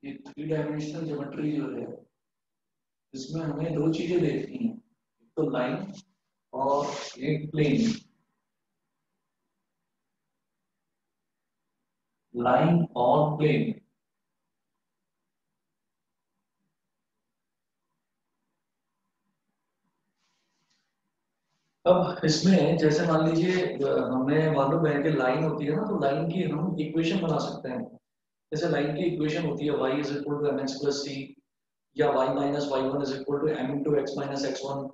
ये three dimensional geometry जो है इसमें हमें दो चीजें देखनी है, एक तो लाइन और एक प्लेन। लाइन और प्लेन। अब इसमें जैसे मान लीजिए हमें मालूम है कि लाइन होती है ना, तो लाइन की हम इक्वेशन बना सकते हैं। जैसे लाइन की इक्वेशन होती है y is equal to m x plus c, या y minus y one is equal to m into x minus x one.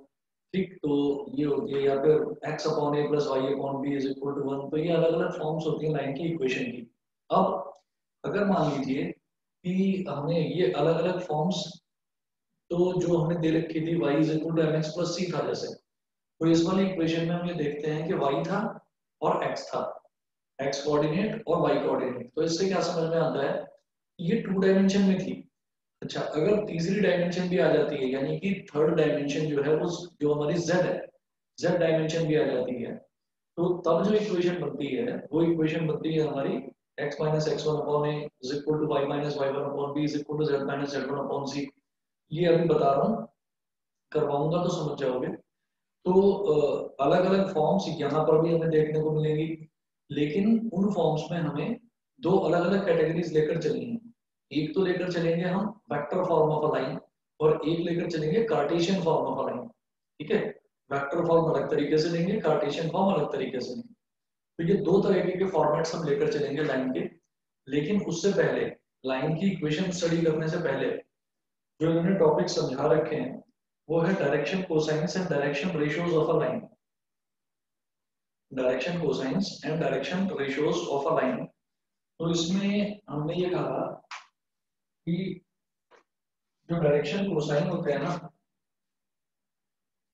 ठीक, तो ये होती है, या फिर x upon a plus y upon b is equal to one. तो ये अलग अलग फॉर्म्स होती हैं लाइन की इक्वेशन की। अब अगर मान लीजिए कि हमें ये अलग अलग फॉर्म्स, तो जो हमने दे रखी थी y is equal to m x plus c था जैसे, तो इस वाली इक्वेशन में हम ये देखते हैं कि y था और x था, x कोऑर्डिनेट और y कोऑर्डिनेट। तो इससे क्या समझ में आता है, ये टू डायमेंशन में थी। अच्छा, अगर तीसरी डायमेंशन भी आ जाती है, यानी कि थर्ड डायमेंशन जो है वो जो हमारी z है, z डायमेंशन भी आ जाती है, तो तब जो इक्वेशन बनती है वो इक्वेशन बनती है हमारी x minus x one upon a is equal to y minus y one upon b is equal to z minus z one upon c. ये अभी बता रहा हूँ, करवाऊंगा तो समझ जाओगे। तो अलग अलग फॉर्म्स यहाँ पर भी हमें देखने को मिलेंगी, लेकिन उन फॉर्म्स में हमें दो अलग अलग कैटेगरीज लेकर चलनी है। एक तो लेकर चलेंगे हम vector form of a line, और एक लेकर चलेंगे Cartesian form of a line. ठीक है, वेक्टर फॉर्म अलग तरीके से लेंगे, कार्टेशियन फॉर्म अलग तरीके से लेंगे। तो ये दो तरीके के फॉर्मेट्स हम लेकर चलेंगे लाइन के। लेकिन उससे पहले, लाइन की इक्वेशन स्टडी करने से पहले, जो इन्होंने टॉपिक समझा रखे हैं वो है direction cosines and direction ratios of a line. Direction cosines and direction ratios of a line. तो इसमें हमने ये कहा कि जो डायरेक्शन कोसाइन होते हैं ना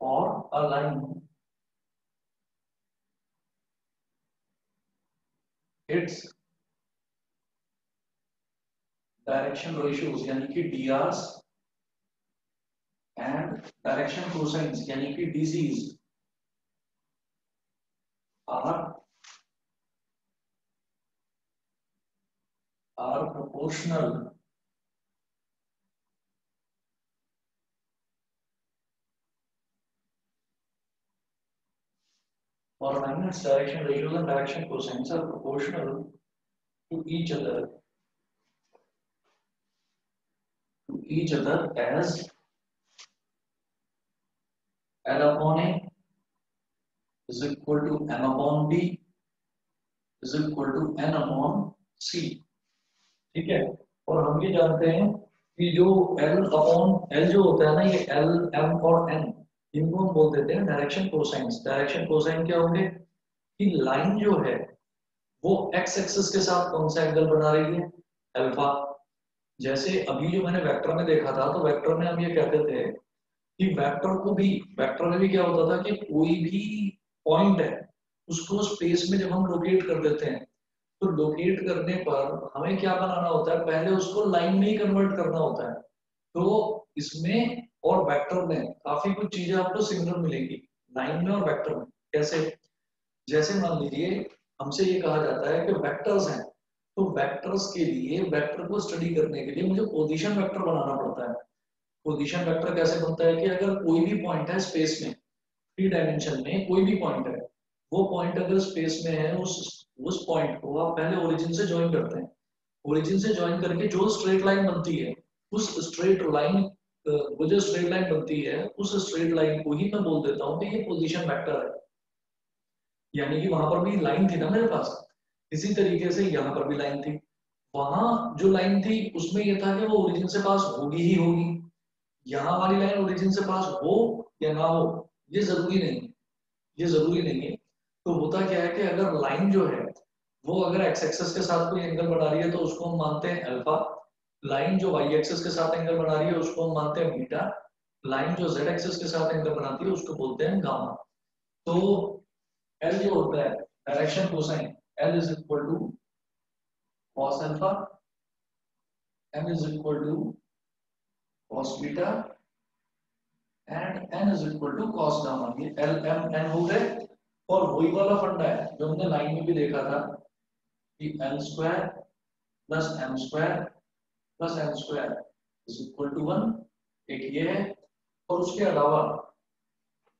और a line, its direction ratios यानी कि डीआरस एंड डायरेक्शन कोसाइंस यानी कि DCs are proportional or minus direction ratios and direction cosines are proportional to each other as L upon A is equal to M upon B is equal to N upon C। ठीक है, और हम ये जानते हैं कि जो L upon L जो होता है ना, ये L M और N, इनको हम बोल देते हैं डायरेक्शन कोसाइंस। डायरेक्शन कोसाइन क्या होंगे कि लाइन जो है वो एक्स एक्सिस के साथ कौन सा एंगल बना रही है, अल्फा। जैसे अभी जो मैंने वेक्टर में देखा था, तो वेक्टर में हम ये कहते थे कि वेक्टर में भी क्या होता था कि कोई भी पॉइंट है उसको स्पेस में जब हम लोकेट कर देते हैं, तो लोकेट करने पर हमें क्या बनाना होता है, पहले उसको लाइन में ही कन्वर्ट करना होता है। तो इसमें और वेक्टर में काफी कुछ चीजें आपको सिमिलर मिलेंगी, लाइन में और वेक्टर में। कैसे, जैसे मान लीजिए हमसे ये कहा जाता है कि वेक्टर्स हैं, तो वेक्टर्स के लिए, वेक्टर को स्टडी करने के लिए मुझे पोजीशन वेक्टर बनाना पड़ता है। पोजीशन वेक्टर कैसे बनता है कि अगर कोई भी पॉइंट है स्पेस में, थ्री डायमेंशन में कोई भी पॉइंट है, वो पॉइंट अगर स्पेस में है, उस पॉइंट को आप पहले ओरिजिन से ज्वाइन करते हैं। ओरिजिन से ज्वाइन करके जो स्ट्रेट लाइन बनती है, उस स्ट्रेट लाइन, वो जो स्ट्रेट लाइन बनती है उस स्ट्रेट लाइन को ही मैं बोल देता हूँ कि ये पोजीशन वेक्टर है। यानी कि वहां पर भी लाइन थी ना मेरे पास, इसी तरीके से यहाँ पर भी लाइन थी। वहां जो लाइन थी उसमें ये था कि वो ओरिजिन से पास होगी ही होगी। यहाँ वाली लाइन ओरिजिन से पास हो या ना हो, ये जरूरी नहीं है, ये जरूरी नहीं है। तो होता क्या है कि अगर लाइन जो है वो अगर एक्स एक्सेस के साथ कोई एंगल बना रही है तो उसको हम मानते हैं अल्फा। लाइन जो वाई एक्सेस के साथ एंगल बना रही है उसको हम मानते हैं बीटा। लाइन जो जेड एक्सेस के साथ एंगल बनाती है उसको बोलते हैं गामा। तो एल जो होता है direction cosine, l is equal to cos alpha, m is equal to cos beta and n is equal to cos gamma. ये एल एम एन हो गए। और वही वाला फंडा है जो हमने लाइन में भी देखा था कि l square plus m square plus n square is equal to 1, एक ये है। और उसके अलावा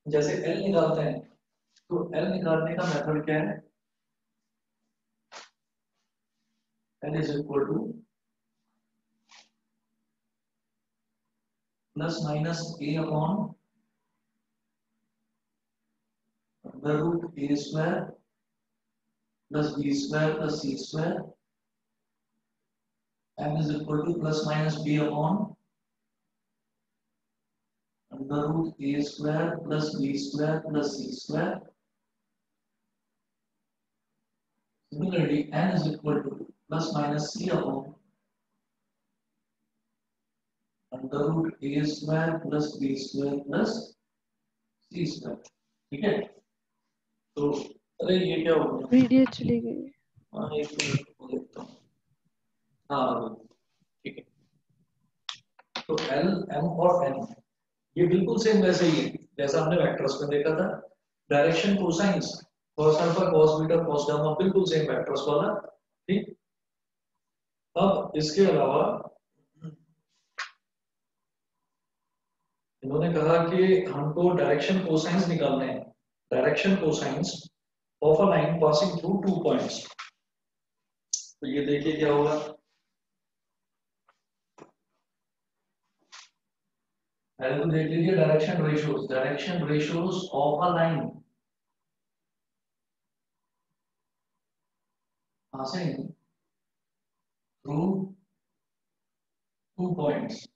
जैसे एल निकालते हैं, तो एल निकालने का मेथड क्या है, l is equal to plus minus a upon under root a square plus b square plus c square, m is equal to plus minus b upon under root a square plus b square plus c square. Similarly, n is equal to plus minus c upon under root a square plus b square plus c square. ठीक है, तो अरे ये क्या हो गया, video चली गई। हाँ एक मिनट को देखता हूँ। हाँ ठीक है, तो एल एम और एन ये बिल्कुल सेम वैसे ही है जैसा हमने वेक्टर्स में देखा था। Direction cosines cos alpha cos beta cos gamma बिल्कुल सेम वेक्टर्स वाला। ठीक, अब इसके अलावा इन्होंने कहा कि हमको डायरेक्शन कोसाइंस निकालने हैं, direction cosines of a line passing through 2 points. तो ये देखिए क्या होगा, पहले तो देख लीजिए direction ratios of a line passing through 2 points.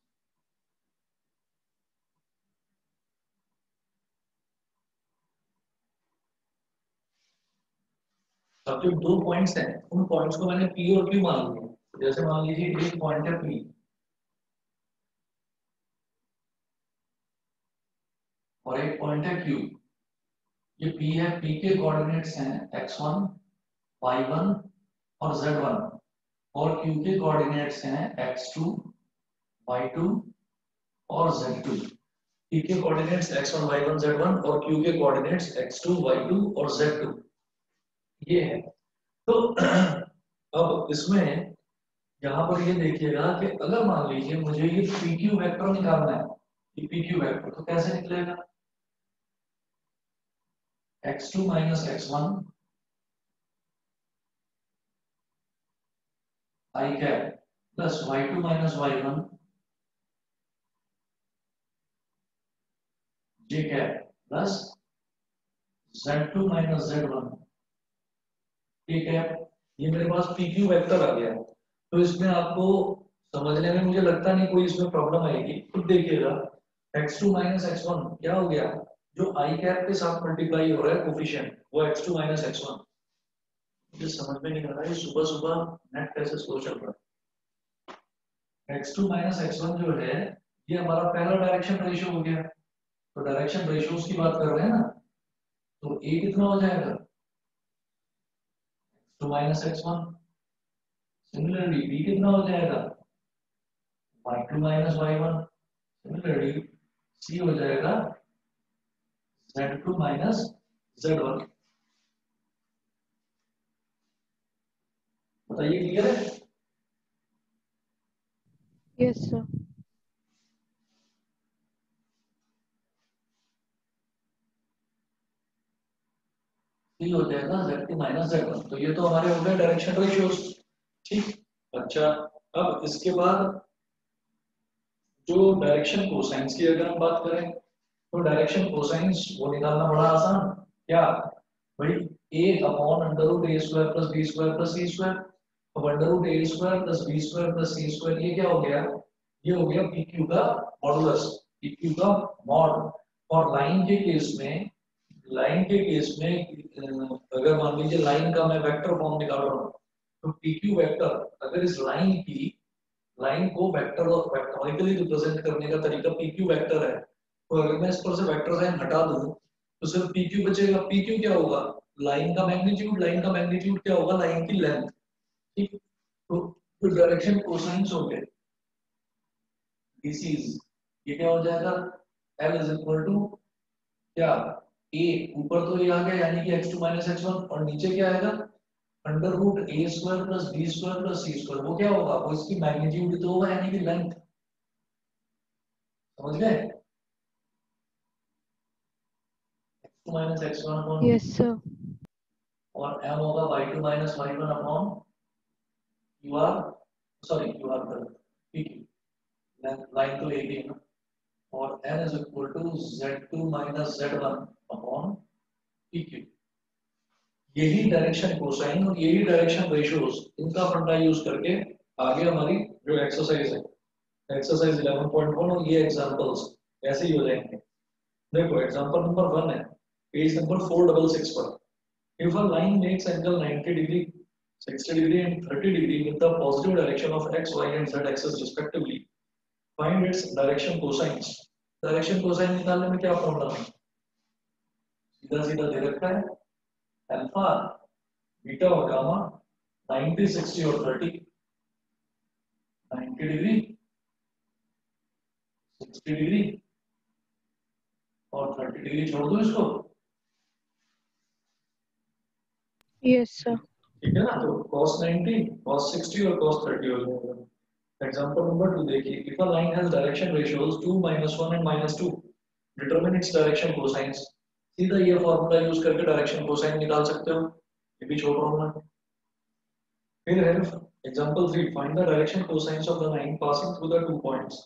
अब जो 2 पॉइंट्स हैं उन पॉइंट्स को मैंने पी और क्यू मान लिया। जैसे मान लीजिए एक पॉइंट है पी और एक पॉइंट है क्यू। ये पी है, पी के कोऑर्डिनेट्स हैं x1 y1 और z1, और क्यू के कोऑर्डिनेट्स हैं x2 y2 और z2। पी के कोऑर्डिनेट्स x1 y1 z1 और क्यू के कोऑर्डिनेट्स x2 y2 और z2 ये है। तो अब इसमें यहाँ पर ये देखिएगा कि अगर मान लीजिए मुझे ये पी क्यू वेक्टर निकालना है, ये पी क्यू वेक्टर तो कैसे निकलेगा, x2 minus x1 i cap plus y2 minus y1 j cap plus z2 minus z1 k cap. ये मेरे पास पी क्यू वेक्टर आ गया। तो इसमें आपको समझने में मुझे लगता नहीं कोई इसमें प्रॉब्लम आएगी। खुद देखिएगा x2 माइनस x1 क्या हो गया, जो आई कैप के साथ मल्टीप्लाई हो रहा है कोफिशिएंट वो x2 माइनस x1। मुझे समझ में नहीं आ रहा है सुबह सुबह नेट कैसे स्लो चल रहा है। x2 माइनस x1 जो है ये हमारा पहला डायरेक्शन रेशियो हो गया। तो डायरेक्शन रेशियोज की बात कर रहे हैं ना, तो a कितना हो जाएगा x2 minus x1। Similarly b कितना हो जाएगा y2 minus y1। Similarly c हो जाएगा z2 माइनस z1। बताइए क्लियर है। Yes sir. c हो जाएगा z2 माइनस z1। तो ये तो हमारे हो गए डायरेक्शन रेशियोज। ठीक, अच्छा अब इसके बाद जो डायरेक्शन कोसाइंस की अगर हम बात करें तो डायरेक्शन कोसाइंस वो निकालना बड़ा आसान। क्या भाई, a upon under root a square plus b square plus c square. अब under root a square plus b square plus c square ये क्या हो गया, ये हो गया पी क्यू का मॉडुलस, पी क्यू का मॉड। और लाइन के केस में, लाइन के केस में अगर मान लीजिए लाइन का मैं वेक्टर फॉर्म निकाल रहा हूँ तो पी क्यू वेक्टर अगर इस लाइन की, लाइन को वेक्टर और वेक्टोरिकली रिप्रेजेंट करने का तरीका पी क्यू वेक्टर है। तो अगर मैं इस पर से वेक्टर साइन हटा दूं तो सिर्फ पी क्यू बचेगा। पी क्यू क्या होगा, लाइन का मैग्नीट्यूड। लाइन का मैग्नीट्यूड क्या होगा, लाइन की लेंथ। ठीक, तो डायरेक्शन कोसाइंस हो गए डीसीज। ये क्या हो जाएगा, एल इज इक्वल टू क्या, ए ऊपर तो ये आ गया यानी कि x2 माइनस x1 और नीचे क्या आएगा under root a square plus b square plus c square, वो क्या होगा, वो इसकी मैग्नीट्यूड तो होगा, यानी कि लेंथ, समझ गए, x2 minus x1 upon, yes sir. और m होगा y2 minus y1 upon you are, sorry you are पर ठीक है, लाइन तो एक ही है ना, और n is equal to z2 minus z1 upon ठीक है। यही डायरेक्शन कोसाइन और यही डायरेक्शन रेशियोज, इनका फंडा यूज करके आगे हमारी जो एक्सरसाइज है, एक्सरसाइज 11.1 और ये एग्जांपल्स ऐसे ही हो जाएंगे। देखो एग्जांपल नंबर 1 है पेज नंबर 466 पर, if a line makes angle 90 degree, 60 degree and 30 degree with the positive direction of x, y and z axis respectively, find its direction cosines। Direction cosine निकालने में क्या formula है, सीधा सीधा दे रखा है, अल्फा बीटा और गामा, 90 60 और 30, 90 डिग्री 60 डिग्री और 30 डिग्री छोड़ दो इसको, यस सर। ठीक है ना, तो cos 90 cos 60 और cos 30 हो जाएगा। एग्जांपल नंबर 2 देखिए, if a line has direction ratios 2 -1 and -2, determine its direction cosines। सीधा ये फॉर्मूला यूज करके डायरेक्शन कोसाइन निकाल सकते हो, ये भी छोड़ रहा हूं मैं। फिर है example 3, find the direction cosines of the line passing through the two points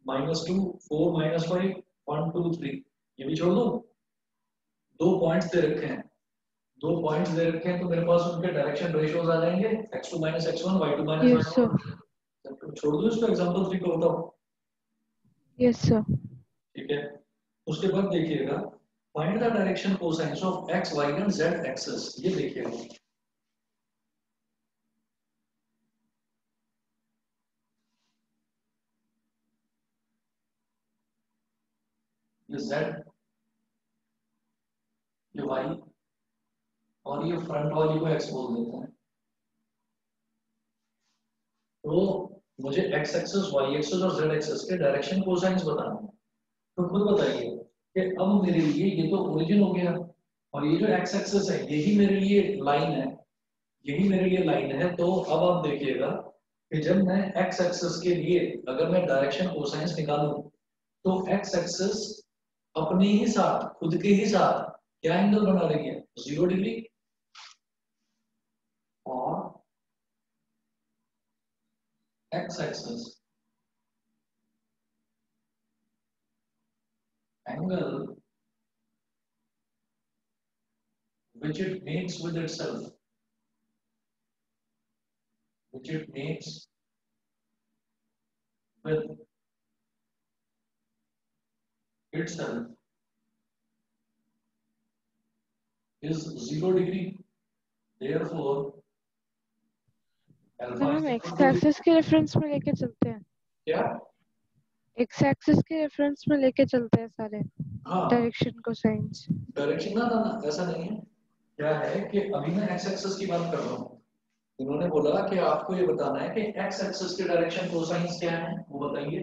-2 4 -5 1 2 3, ये भी छोड़ दो, दो पॉइंट्स दे रखे हैं, दो पॉइंट्स दे रखे हैं तो मेरे पास उनके डायरेक्शन रेशियोज आ जाएंगे, x2 minus x1 y2 minus yes sir. y1। छोड़ दो इसको, एग्जांपल 3 को बताओ, यस सर। ठीक है। उसके बाद देखिएगा, find the direction cosines of x y and z axis, ये देखिएगा, ये z, ये y और ये फ्रंट वाली को x बोल देते हैं। तो मुझे x एक्सिस y एक्सिस और z एक्सिस के डायरेक्शन कोसाइंस बताना है, तो खुद बताइए कि अब मेरे लिए ये तो ओरिजिन हो गया, और ये जो x एक्सिस है यही मेरे लिए लाइन है, यही मेरे लिए लाइन है। तो अब आप देखिएगा कि जब मैं x एक्सिस के लिए अगर मैं डायरेक्शन कोसाइंस निकालूं, तो x एक्सिस अपने ही साथ, खुद के ही साथ क्या एंगल बना रही है, 0 डिग्री, और x axis angle which it makes with itself, which it makes with itself is 0 degree, therefore sir alpha हम is x equal to axis के रेफरेंस में लेके चलते हैं, क्या, एक्स एक्सिस के रेफरेंस में लेके चलते हैं सारे हाँ डायरेक्शन कोसाइंस। डायरेक्शन ना ऐसा नहीं है, क्या है कि अभी मैं x एक्सिस की बात कर रहा हूँ, इन्होंने बोला कि आपको ये बताना है कि x एक्सिस के डायरेक्शन कोसाइंस क्या है वो बताइए,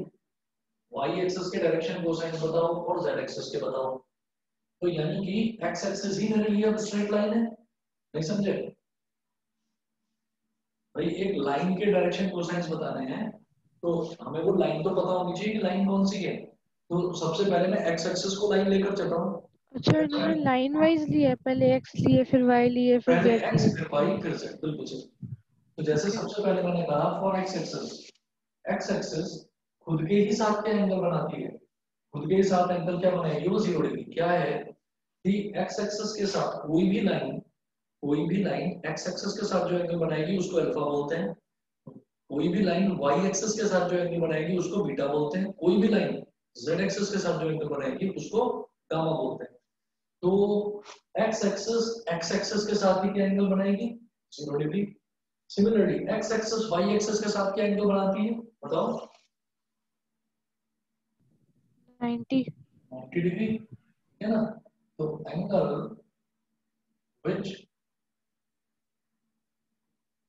y एक्सिस के डायरेक्शन कोसाइंस बताओ और z एक्सिस के बताओ। तो यानी कि x एक्सिस ही मेरे लिए अब स्ट्रेट लाइन है, नहीं समझे भाई, एक लाइन के डायरेक्शन कोसाइंस बताने हैं तो हमें वो लाइन तो पता होनी चाहिए कि लाइन कौन सी है। तो सबसे पहले मैं x एक्सिस को लाइन लेकर चल रहा हूँ, अच्छा इन्होंने लाइन वाइज लिया है, पहले एक्स लिए फिर वाई लिए फिर पहले जेड x लिए। फिर y फिर z, बिल्कुल सही। तो जैसे ओके। सबसे पहले मैंने कहा फॉर x एक्सिस खुद के ही साथ क्या एंगल बनाती है, खुद के ही साथ एंगल क्या बनाएगी, वो 0 डिग्री, क्या है कि x एक्सिस के साथ कोई भी लाइन x एक्सिस के साथ जो एंगल बनाएगी उसको अल्फा बोलते हैं, कोई भी लाइन y एक्सिस के साथ जो एंगल बनाएगी उसको बीटा बोलते हैं, कोई भी लाइन z एक्सिस के साथ जो एंगल बनाएगी उसको गामा बोलते हैं। तो x एक्सिस के साथ भी क्या एंगल बनाएगी, 0 degree. Similarly x axis y axis के साथ क्या एंगल बनाती है बताओ, 90। 90 डिग्री, है ना। तो angle which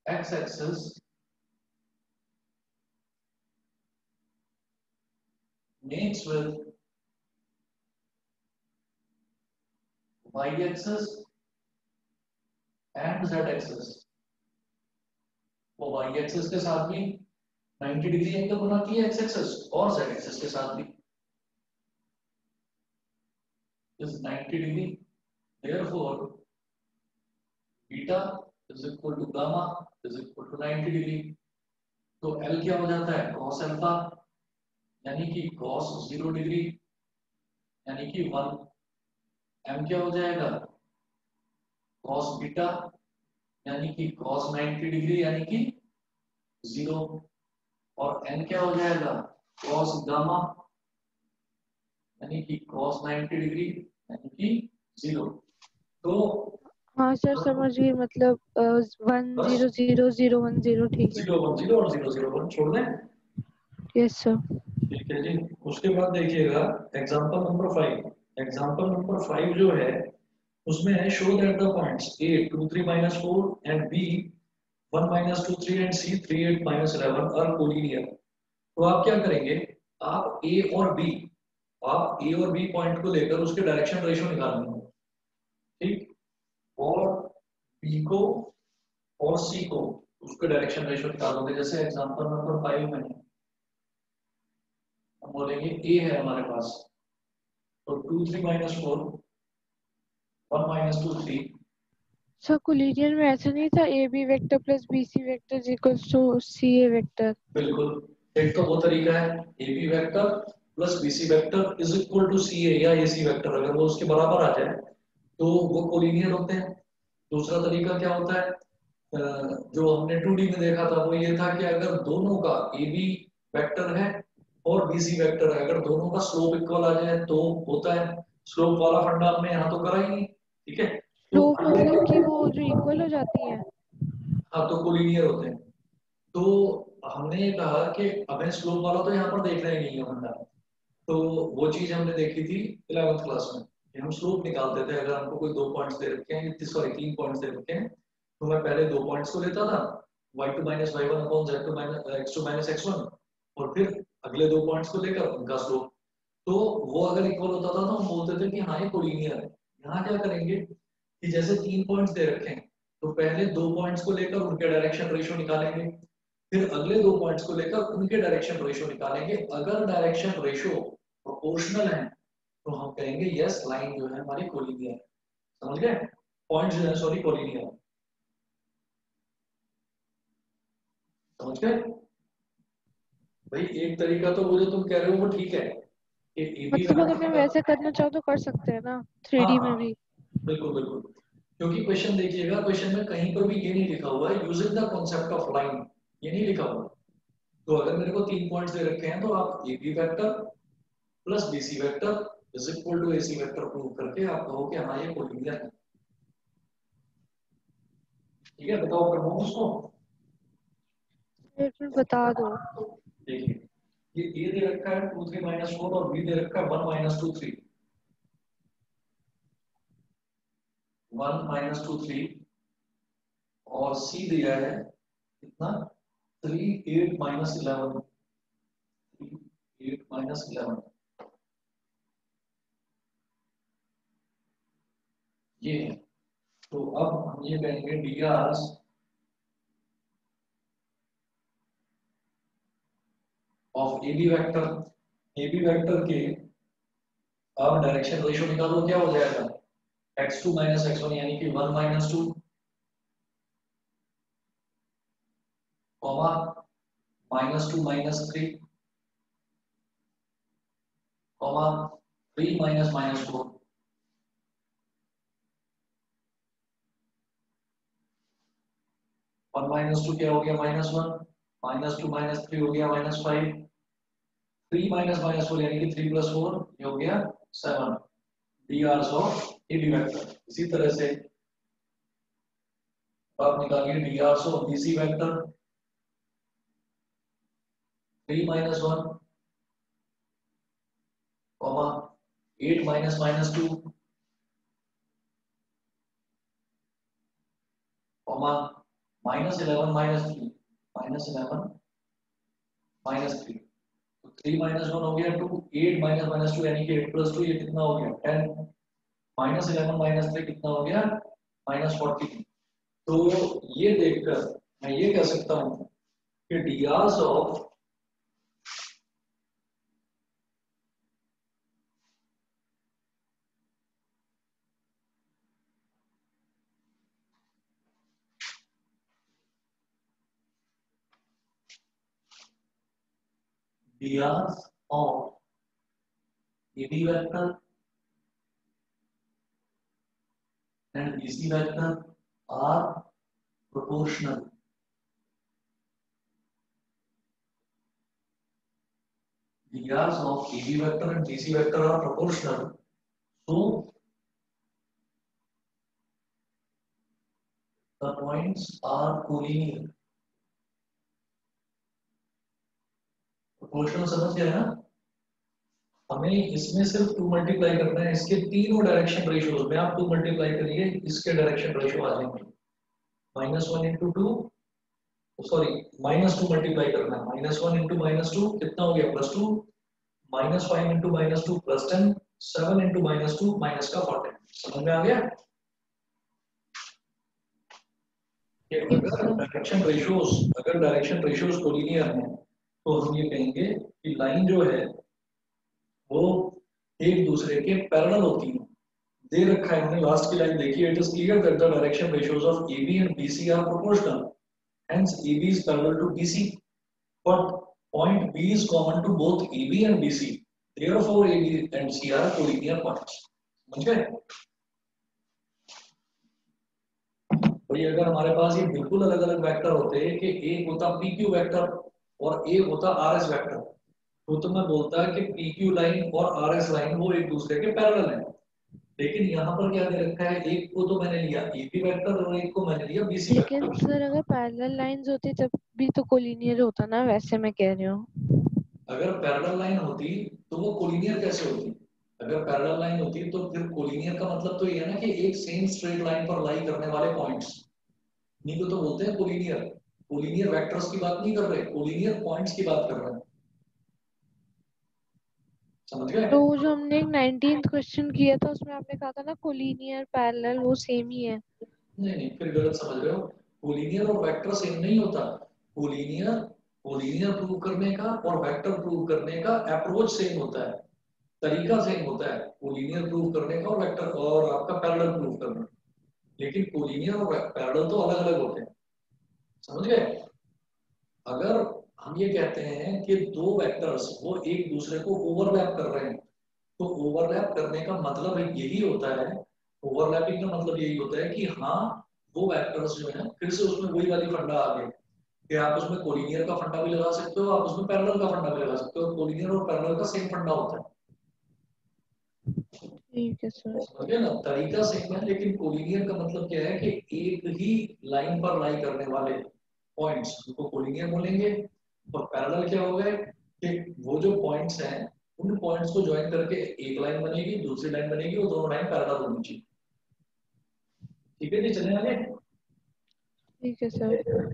x axis makes with y axis and z axis, और वाई एक्सिस के साथ भी 90 डिग्री एंगल बनाती है एक्स एक्सिस, और जेड एक्सिस के साथ भी is 90 degree. Therefore beta is equal to gamma is equal to 90 degree. तो एल क्या हो जाता है, कॉस अल्फा, यानी कि कॉस 0 डिग्री यानी कि 1। एम क्या हो जाएगा, कॉस बीटा यानी कि कॉस 90 डिग्री यानी कि 0। और एन क्या हो जाएगा, कॉस गामा यानी कि कॉस 90 डिग्री यानी कि 0। तो हाँ सर समझ गई, मतलब 1 0 0 0 1 0, ठीक है। 0 1 0 और 0 0 1 छोड़ दें। Yes sir. ठीक है जी। उसके बाद देखिएगा एग्जांपल नंबर 5। एग्जांपल नंबर 5 जो है उसमें है show that the points a 2 3 -4 and b 1 -2 3 and c 3 8 -11 are collinear. तो आप क्या करेंगे, आप a और b, आप a और b पॉइंट को लेकर उसके डायरेक्शन रेशियो निकालेंगे, ठीक। और b को और c को उसके डायरेक्शन रेशियो निकालोगे। जैसे एग्जांपल नंबर 5 में हम बोलेंगे a है हमारे पास, तो 2 3 -4 1 -2 3। सर कोलिनियर में ऐसा नहीं था a B vector plus B C vector equals to C A vector? बिल्कुल, एक तो वो तरीका है a B vector plus B C vector is equal to C a या ए सी वेक्टर, अगर वो उसके बराबर आ जाए तो वो कोलिनियर होते हैं। दूसरा तरीका क्या होता है, जो हमने 2D में देखा था वो ये था कि अगर दोनों का ए बी वेक्टर है और बी सी वेक्टर है, अगर दोनों का स्लोप इक्वल आ जाए तो होता है। स्लोप वाला फंडा हमने यहाँ तो करा ही नहीं, ठीक है। तो स्लोप मतलब कि वो जो इक्वल हो जाती है? हाँ, तो कोलिनियर होते हैं। तो हमने ये कहा कि हमें स्लोप वाला तो यहाँ पर देखना ही नहीं है फंडा। तो वो चीज हमने देखी थी 11th क्लास में कि हम स्लोप निकालते थे। अगर हमको कोई दो पॉइंट्स दे रखे हैं, सॉरी 3 पॉइंट्स दे रखे हैं, तो मैं पहले 2 पॉइंट्स को लेता था, y2 - y1 upon z2 x2 - x1, और फिर अगले 2 पॉइंट्स को लेकर उनका स्लोप। तो वो अगर इक्वल होता था तो हम बोलते थे कि हाँ ये कोलिनियर है। यहाँ क्या करेंगे कि जैसे 3 पॉइंट्स दे रखे हैं, तो पहले 2 पॉइंट्स को लेकर उनके डायरेक्शन रेशियो निकालेंगे, फिर अगले 2 पॉइंट्स को लेकर उनके डायरेक्शन रेशियो निकालेंगे। अगर डायरेक्शन रेशियो प्रोपोर्शनल है तो हम कहेंगे यस लाइन जो है हमारी कोलिनियर है। समझ गए, पॉइंट जो है सॉरी कोलिनियर। समझ गए भाई, एक तरीका तो वो जो तुम कह रहे हो वो ठीक है कि ए बी मतलब अगर मैं वेक्टर। वैसे करना चाहूँ तो कर सकते हैं ना, थ्री हाँ डी में हाँ, भी? बिल्कुल बिल्कुल। क्योंकि क्वेश्चन देखिएगा, क्वेश्चन में कहीं पर भी ये नहीं लिखा हुआ है using the concept of line, ये नहीं लिखा हुआ। तो अगर मेरे को 3 पॉइंट्स दे रखे हैं तो आप A B vector plus B C vector is equal to A C vector prove करके आप कहो कि हाँ ये कोलिनियर है। ठीक है, बताओ कर दूं उसको। फिर बता दो। देखिए, ये ए दे रखा है 2 3 -4 और बी दे रखा है 1 -2 3। 1 -2 3 और सी दिया है कितना, 3 8 -11। 3 8 -11 ये है। तो अब हम ये कहेंगे D R of A B vector, A B vector के अब डायरेक्शन रेशियो निकालो, क्या हो जाएगा x2 - x1 यानी कि 1 - 2 कॉमा -2 -3 कॉमा 3 -4। 1 - 2 क्या हो गया -1, -2 -3 हो गया -5, 3 -4 यानी कि 3 + 4 ये हो गया 7। D R of A B vector. इसी तरह से आप निकालिए D R of B C vector, 3 -1 comma 8 -2 comma -11 -3 -11 -3। तो 3 -1 हो गया 2, 8 -2 यानी कि 8 + 2 ये कितना हो गया 10, -11 -3 कितना हो गया -42। तो ये देखकर मैं ये कह सकता हूं कि Diaz of dias of AB vector and BC vector are proportional. Dias of AB vector and BC vector are proportional. So the points are collinear. Proportional समझ गया ना? हमें इसमें सिर्फ 2 मल्टीप्लाई करना है, इसके तीनों डायरेक्शन रेशियोज में आप 2 मल्टीप्लाई करिए, इसके डायरेक्शन रेशियो आ जाएंगे -1 into 2, सॉरी -2 मल्टीप्लाई करना है, -1 into -2 कितना हो गया +2, -5 into -2 +10, 7 into -2 माइनस का 40। समझ में आ गया कि अगर डायरेक्शन रेशियोज कोलिनियर हैं तो हम ये कहेंगे कि लाइन जो है वो एक दूसरे के पैरेलल होती है। दे रखा है हमने लास्ट की लाइन देखी, it is clear that the direction ratios of AB and BC are proportional, hence AB is parallel to BC, but point B is common to both AB and BC, therefore AB and C are collinear points। समझ गए भाई? अगर हमारे पास ये बिल्कुल अलग अलग vector होते हैं कि एक होता PQ वेक्टर और एक होता RS वेक्टर, तो मैं बोलता है कि PQ लाइन और RS लाइन वो एक दूसरे के पैरेलल हैं। लेकिन यहाँ पर क्या दे रखा है, एक को तो मैंने लिया AB वेक्टर और एक को मैंने लिया BC लेकिन वेक्टर। सर अगर पैरेलल लाइंस होती तब भी तो कोलिनियर होता ना, वैसे मैं कह रही हूँ। अगर पैरेलल लाइन होती तो वो कोलिनियर कैसे होती? अगर पैरेलल लाइन होती तो फिर कोलिनियर का मतलब तो ये है ना कि एक सेम स्ट्रेट लाइन पर लाई करने वाले पॉइंट्स, इन्हीं को तो बोलते हैं कोलिनियर। कोलिनियर वेक्टर्स की बात नहीं कर रहे, कोलिनियर पॉइंट्स की बात कर रहे हैं। समझ गए? तो जो हमने 19th क्वेश्चन किया था उसमें आपने कहा था ना कोलिनियर पैरेलल वो सेम ही है। नहीं नहीं, फिर गलत समझ रहे हो। कोलिनियर और वेक्टर सेम नहीं होता। कोलिनियर कोलिनियर प्रूव करने का और वेक्टर प्रूव करने का अप्रोच सेम होता है, तरीका सेम होता है कोलिनियर प्रूव करने का और वेक्टर और आपका पैरेलल प्रूव करने का। लेकिन कोलिनियर और पैरेलल तो अलग अलग होते हैं। समझ गए? अगर हम ये कहते हैं कि दो वेक्टर्स वो एक दूसरे को ओवरलैप कर रहे हैं, तो ओवरलैप करने का मतलब यही होता है, ओवरलैपिंग का मतलब यही होता है कि हाँ वो वेक्टर्स जो है, फिर से उसमें वही वाली फंडा आ गई कि आप उसमें कोलिनियर का फंडा भी लगा सकते हो, आप उसमें पैरेलल का फंडा भी लगा सकते हो। कोलिनियर और पैरेलल का सेम फंडा होता है। ठीक है सर। समझे ना? तरीका सेम है, लेकिन कोलिनियर का मतलब क्या है कि एक ही लाइन पर लाई करने वाले पॉइंट्स उनको कोलिनियर बोलेंगे। और पैरेलल क्या हो गए कि वो जो पॉइंट्स हैं उन पॉइंट्स को ज्वाइन करके एक लाइन बनेगी, दूसरी लाइन बनेगी, वो दोनों लाइन पैरेलल होनी चाहिए। ठीक है जी, चले आगे। ठीक है सर। सर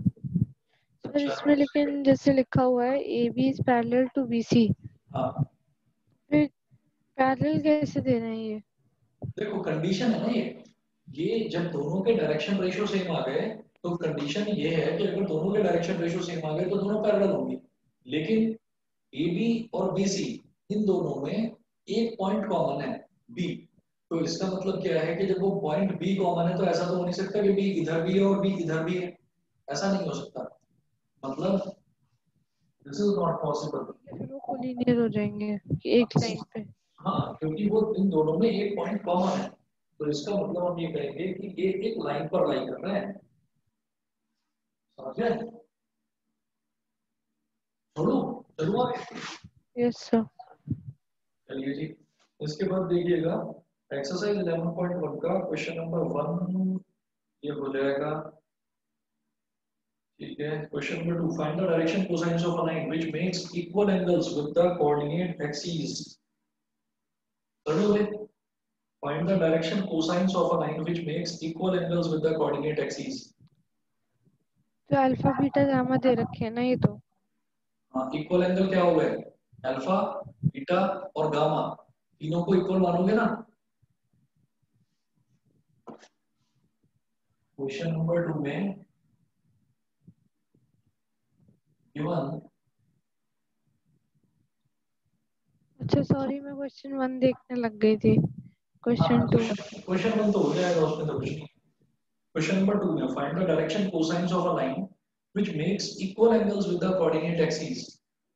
अच्छा, इसमें लेकिन जैसे लिखा हुआ है AB is parallel to BC, हाँ फिर पैरेलल कैसे दे रहे हैं ये? देखो कंडीशन है ना ये जब दोनों के डायरेक्शन रेशियो सेम आ गए तो कंडीशन ये है कि अगर दोनों के डायरेक्शन रेशियो सेम आ गए तो दोनों पैरेलल होंगे। लेकिन AB और BC इन दोनों में एक पॉइंट कॉमन है B, तो इसका मतलब क्या है कि जब वो पॉइंट B कॉमन है तो ऐसा तो हो नहीं सकता कि B इधर भी है और B इधर भी है, ऐसा नहीं हो सकता। मतलब दिस इज नॉट पॉसिबल। फिर वो कोलिनियर हो जाएंगे एक लाइन पे। हाँ, क्योंकि वो इन दोनों में एक पॉइंट कॉमन है, तो इसका मतलब हम ये कहेंगे कि ये एक लाइन पर लाई कर रहे हैं। समझ गए? छोड़ू चलू आगे। Yes sir. चलिए जी, इसके बाद देखिएगा एक्सरसाइज 11.1 का क्वेश्चन नंबर 1 ये हो जाएगा। ठीक है, question number 2, find the direction cosines of a line which makes equal angles with the coordinate axis. चलो, find the direction cosines of a line which makes equal angles with the coordinate axes। तो alpha beta gamma दे रखे हैं ना ये तो। हाँ, equal angle क्या हो गए? अल्फा, बीटा और गामा, तीनों को इक्वल मानोगे ना। क्वेश्चन नंबर 2 में गिवन। अच्छा सॉरी, मैं क्वेश्चन 1 देखने लग गई थी। हाँ, क्वेश्चन 2। क्वेश्चन 1 तो हो जाएगा, उसमें तो कुछ नहीं। क्वेश्चन नंबर 2 में find the direction cosines of a line which makes equal angles with the coordinate axis.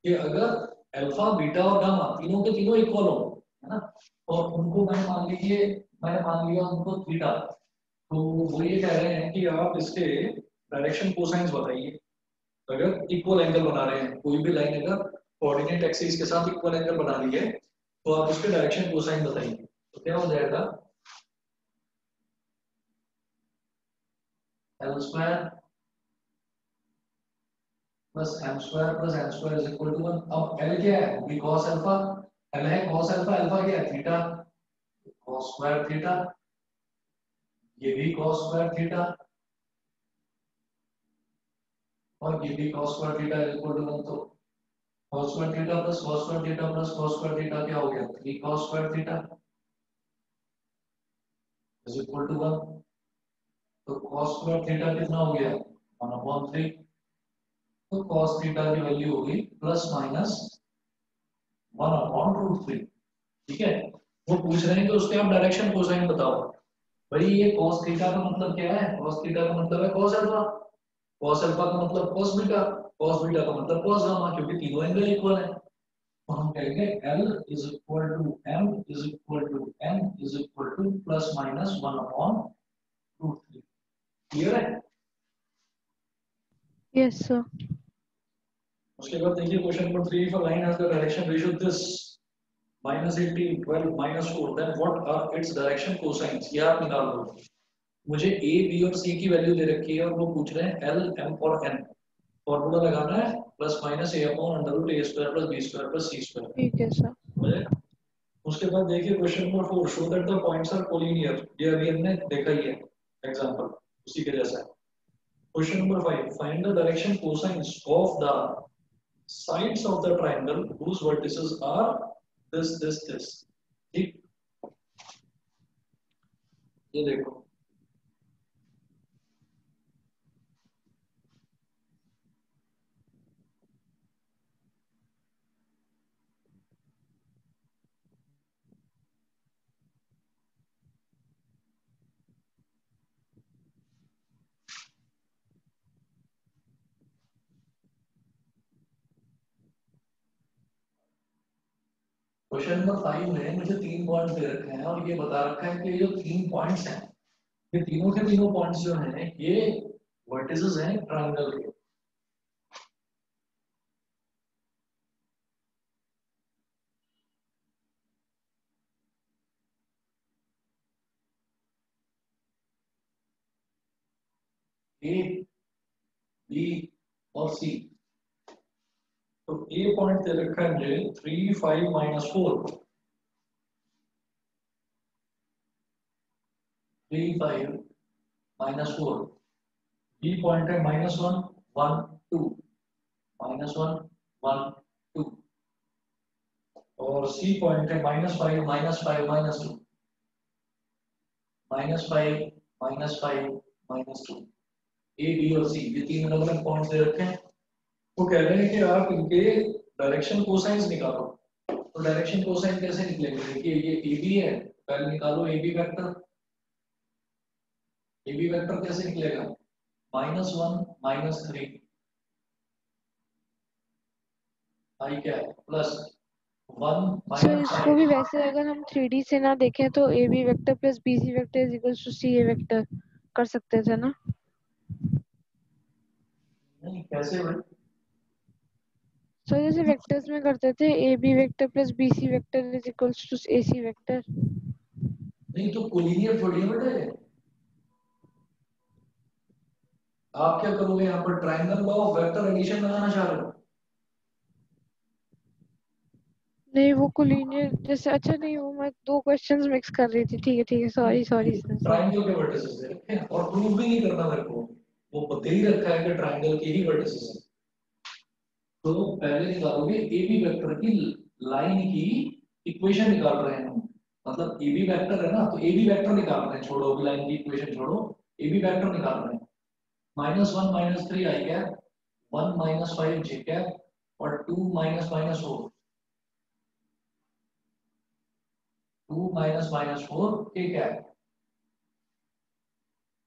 ये अगर अल्फा बीटा और गामा तीनों के तीनों इक्वल हो, है ना, और उनको मैंने मान लिया उनको थीटा, तो वो ये कह रहे हैं कि आप इसके डायरेक्शन कोसाइंस बताइए। अगर इक्वल एंगल बना रहे हैं, कोई भी लाइन अगर कोऑर्डिनेट एक्सिस के साथ इक्वल एंगल बना रही है, तो आप उसके डायरेक्शन कोसाइन बताइए। तो क्या हो जाएगा, l square plus m square plus n square is equal to 1। अब एल क्या है, भी cos अल्फा, एल है cos अल्फा, अल्फा क्या है थीटा, cos स्क्वायर थीटा, ये भी cos स्क्वायर थीटा, और ये भी cos square theta is equal to 1। तो cos square theta plus cos square theta plus cos square theta क्या हो गया, 3 cos square theta is equal to 1। तो cos स्क्वायर थीटा कितना हो गया, 1/3। तो cos थीटा की वैल्यू होगी प्लस माइनस 1/√3। ठीक है, वो पूछ रहे हैं कि उसके आप डायरेक्शन कोसाइन बताओ। भाई ये cos थीटा का मतलब क्या है, cos थीटा का मतलब है cos अल्फा, cos अल्फा का मतलब cos बीटा, cos बीटा का मतलब cos गामा, क्योंकि तीनों एंगल इक्वल है। तो हम कहेंगे L is equal to M is equal to N is equal to plus minus 1/√3। Clear है। Yes sir. उसके बाद देखिए question number 3, if a line has the direction ratio this -18 12 -4 then what are its direction cosines. ये आप निकाल लो। मुझे A B और सी की वैल्यू दे रखी है और वो पूछ रहे हैं एल एम और एन। फॉर्मूला लगाना है plus minus a upon under root a square plus b square plus c square. ठीक है सर। उसके बाद देखिए question number 4, show that the points are collinear. ये अभी हमने देखा ही है एग्जांपल, उसी के जैसा है। Question number 5, find the direction cosines of the sides of the triangle whose vertices are this। ठीक, ये देखो क्वेश्चन नंबर 5 में मुझे 3 पॉइंट्स दे रखे हैं और ये बता रखा है कि ये जो 3 पॉइंट्स हैं, ये तीनों के तीनों पॉइंट्स जो हैं ये वर्टिसेस हैं ट्रायंगल के। ए बी और सी। तो ए पॉइंट दे रखा है मुझे 3 5 -4, 3 5 -4। बी पॉइंट है -1 1 2, -1 1 2। और सी पॉइंट है -5 -5 -2, -5 -5 -2। ए बी और सी ये तीन अलग अलग पॉइंट्स दे रखे हैं। वो कह रहे हैं कि आप इनके डायरेक्शन कोसाइंस निकालो। तो डायरेक्शन कोसाइन कैसे निकलेंगे, देखिए ये ए बी है, पहले निकालो A B vector. A B vector कैसे निकलेगा, -1 -3 आई क्या है प्लस 1 सर इसको भी -5। वैसे अगर हम 3D से ना देखें तो A B vector plus B C vector is equal to C A vector कर सकते थे ना। नहीं कैसे भाई, सर जैसे वेक्टर्स में करते थे A B vector plus B C vector is equal to A C vector. नहीं तो कोलिनियर थोड़ी है बेटा ये। आप क्या करोगे यहाँ पर, triangle law of vector addition लगाना चाह रहे हो। नहीं वो कोलिनियर जैसे, अच्छा नहीं वो मैं दो क्वेश्चंस मिक्स कर रही थी। ठीक है सॉरी सॉरी सर। ट्रायंगल के वर्टिसेस दे रखे हैं और प्रूव भी नहीं करना मेरे को, वो दे ही रखा है कि ट्रायंगल के ही वर्टिसेस हैं। तो पहले निकालोगे ए बी वेक्टर की लाइन की इक्वेशन निकाल रहे हैं हम। मतलब ए बी वेक्टर है ना, तो ए बी वेक्टर निकाल रहे हैं, छोड़ो अभी लाइन की इक्वेशन छोड़ो, ए बी वेक्टर निकाल रहे हैं। -1 -3 आई क्या, 1 माइनस 5 जे कैप और 2 माइनस माइनस 4, 2 माइनस माइनस 4 के कैप।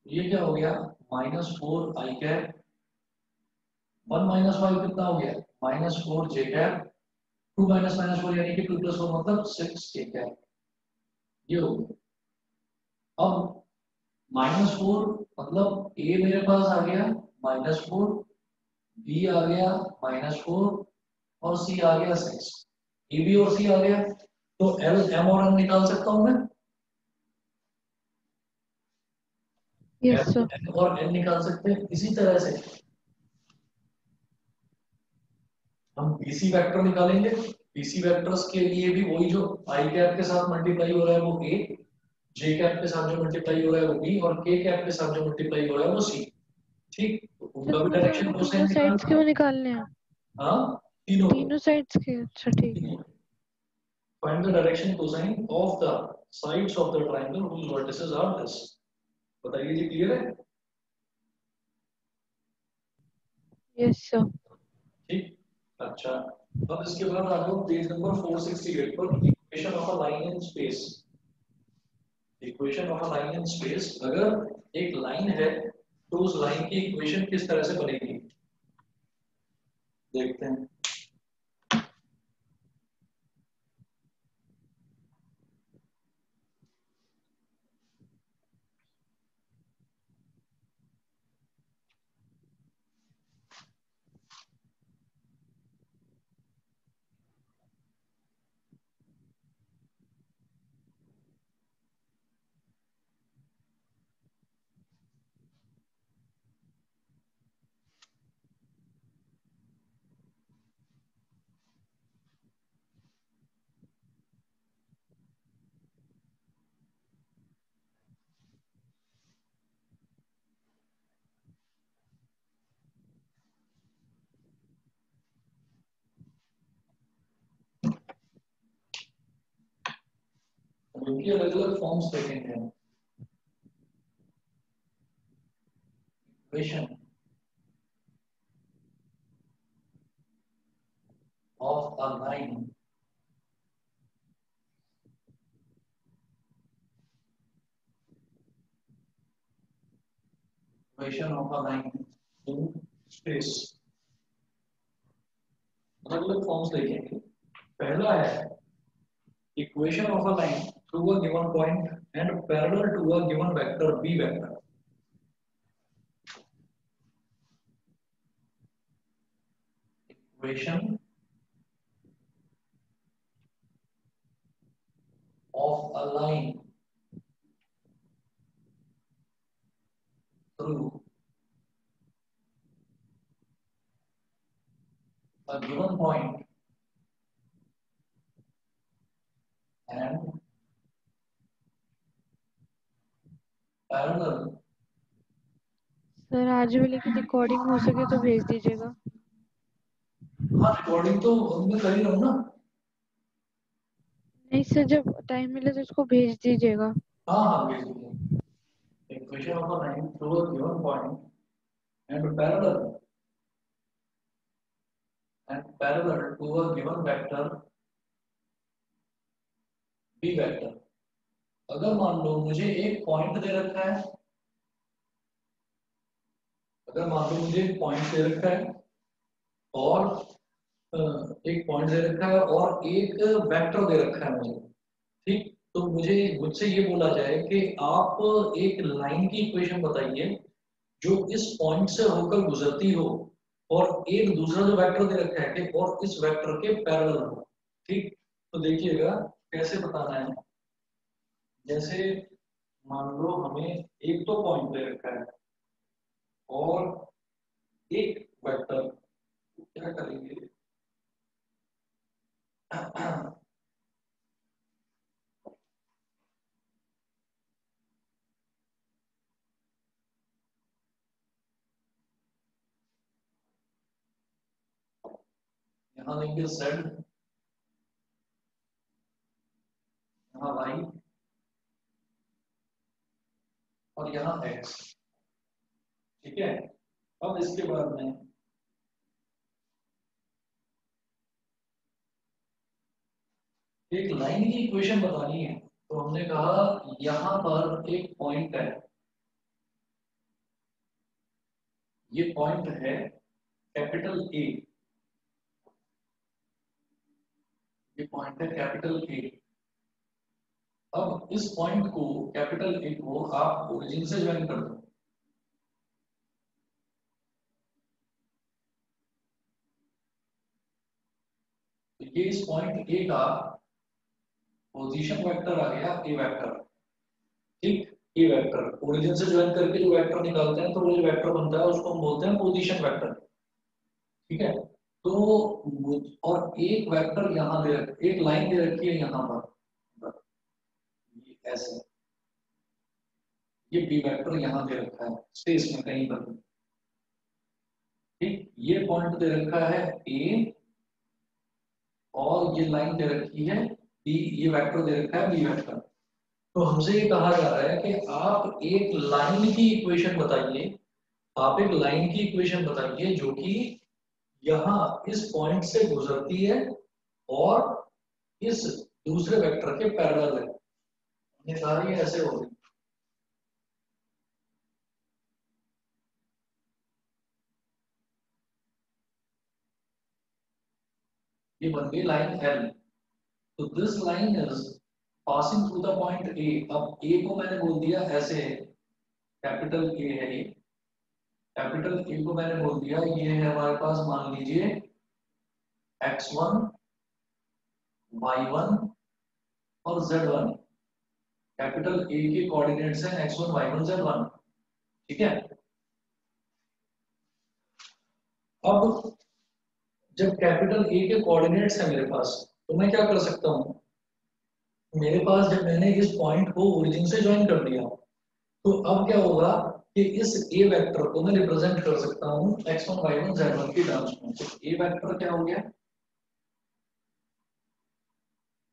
ये क्या हो गया, -4 i कैप। 1 माइनस 5 कितना हो गया, -4 जे कैप। 2 माइनस माइनस 4 यानी कि 2 + 4 मतलब 6 जे कैप। ये हो गया। अब -4 मतलब ए मेरे पास आ गया -4, बी आ गया -4 और सी आ गया 6। ए बी और सी आ गया, तो एल एम और एन निकाल सकता हूं मैं। Yes L sir. एम और एन निकाल सकते हैं। इसी तरह से हम बीसी वेक्टर निकालेंगे। बीसी वेक्टर्स के लिए भी वही, जो आई कैप के साथ मल्टीप्लाई हो रहा है वो ए, जे कैप के साथ जो मल्टीप्लाई हो रहा है वो बी और के कैप के साथ जो मल्टीप्लाई हो रहा है वो सी। ठीक, तो सर उनका भी मुझे डायरेक्शन उन्हें तीनों कोसाइन साइड्स निकालना के है। वो निकालने हैं। हाँ, तीनों। तीनों साइड्स के, अच्छा ठीक है। Find the direction cosine of the sides of the triangle whose vertices are this। बताइए जी, क्लियर है? Yes sir. ठीक, अच्छा। अब इसके बाद आ जाओ पेज नंबर 468 पर, equation of a line in space. Equation of a line in space, अगर एक लाइन है तो उस लाइन की इक्वेशन किस तरह से बनेगी, देखते हैं। इनकी अलग अलग फॉर्म्स देखेंगे हम। Equation of a line equation of a line in space, अलग अलग फॉर्म्स देखेंगे। पहला है equation of a line through a given point and parallel to a given vector b vector। equation of a line through a given point and parallel। Sir आज वाले की recording हो सके तो भेज दीजिएगा। हाँ, रिकॉर्डिंग तो मैं कर ही रहा हूँ ना। नहीं सर, जब टाइम मिले तो उसको भेज दीजिएगा। हाँ हाँ, भेज दीजिए। equation of a line through a given point and parallel to a given vector b vector। अगर मान लो मुझे एक पॉइंट दे रखा है, अगर मान लो मुझे एक पॉइंट दे रखा है और एक पॉइंट दे रखा है और एक वेक्टर दे रखा है मुझे। ठीक, तो मुझे मुझसे ये बोला जाए कि आप एक लाइन की इक्वेशन बताइए जो इस पॉइंट से होकर गुजरती हो और एक दूसरा जो वेक्टर दे रखा है कि और इस वेक्टर के पैरेलल हो। ठीक, तो देखिएगा कैसे बताना है। जैसे मान लो हमें एक तो पॉइंट दे रखा है और एक वेक्टर, क्या करेंगे यहाँ लेंगे z, यहाँ y और यहाँ x। ठीक है, अब इसके बाद में एक लाइन की इक्वेशन बतानी है, तो हमने कहा यहां पर एक पॉइंट है, ये पॉइंट है कैपिटल ए, ये पॉइंट है कैपिटल ए। अब इस पॉइंट को कैपिटल ए को आप ओरिजिन से ज्वाइन कर दो, तो ये इस पॉइंट ए का पोजीशन वेक्टर आ गया, ए वेक्टर। ठीक, ए वेक्टर ओरिजिन से ज्वाइन करके जो वेक्टर निकालते हैं, तो वो जो वेक्टर बनता है उसको हम बोलते हैं पोजीशन वेक्टर। ठीक है, तो और एक वेक्टर यहाँ दे रख, एक लाइन दे रखी है यहाँ पर, ये ऐसे, ये बी वेक्टर यहाँ दे रखा है स्पेस में कहीं पर। ठीक, ये पॉइंट दे रखा है ए, और ये लाइन दे रखी है बी, ये वेक्टर दे रखा है बी वेक्टर। तो हमसे ये कहा जा रहा है कि आप एक लाइन की इक्वेशन बताइए, आप एक लाइन की इक्वेशन बताइए जो कि यहाँ इस पॉइंट से गुजरती है और इस दूसरे वेक्टर के पैरेलल है। ये सारी ऐसे हो गई, ये बन गई लाइन एल। तो this line is passing through the point A. अब ए को मैंने बोल दिया ऐसे, कैपिटल ए है ये, कैपिटल ए को मैंने बोल दिया ये है हमारे पास, मान लीजिए x1 y1 और z1। कैपिटल ए के कोऑर्डिनेट्स हैं x1 y1 z1। ठीक है, अब जब कैपिटल ए के कोऑर्डिनेट्स है मेरे पास, तो मैं क्या कर सकता हूँ, मेरे पास जब मैंने इस पॉइंट को ओरिजिन से ज्वाइन कर दिया, तो अब क्या होगा कि इस ए वेक्टर को मैं रिप्रेजेंट कर सकता हूँ x1 y1 z1 की टर्म्स में। तो ए वेक्टर क्या हो गया,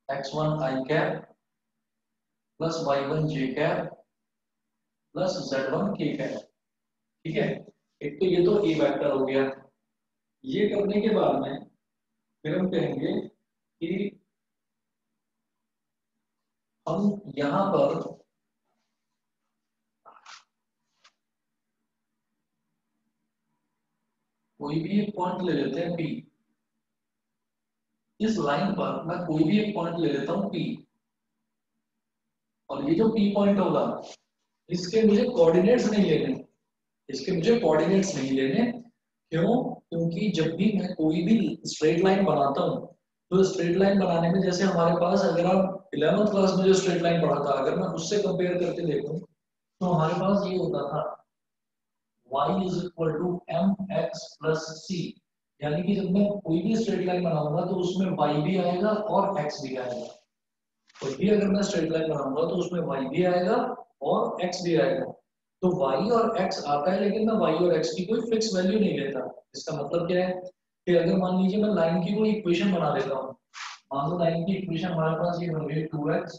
x1 i cap plus y1 j cap plus z1 k cap. ठीक है, एक तो ये तो ए वेक्टर हो गया। ये करने के बाद में फिर हम कहेंगे कि हम यहां पर कोई भी एक पॉइंट ले लेते हैं P। इस लाइन पर मैं कोई भी एक पॉइंट ले लेता हूं P, और ये जो P पॉइंट होगा इसके मुझे कोऑर्डिनेट्स नहीं लेने, इसके मुझे कोऑर्डिनेट्स नहीं लेने। क्यों? क्योंकि जब भी मैं कोई भी स्ट्रेट लाइन बनाता हूँ, तो स्ट्रेट लाइन बनाने में जैसे हमारे पास, अगर आप 11th क्लास में जो स्ट्रेट लाइन पढ़ा था, अगर मैं उससे कंपेयर करके देखूं, तो हमारे पास ये होता था y is equal to m x plus c. यानी कि जब मैं कोई भी स्ट्रेट लाइन बनाऊंगा तो उसमें y भी आएगा और x भी आएगा। कोई भी अगर मैं स्ट्रेट लाइन बनाऊंगा तो उसमें y भी आएगा और x भी आएगा। तो y और x आता है, लेकिन मैं y और x की कोई फिक्स वैल्यू नहीं लेता। इसका मतलब क्या है कि अगर मान लीजिए मैं लाइन की कोई इक्वेशन बना देता हूँ, मान लो लाइन की इक्वेशन हमारे पास ये बन गई 2x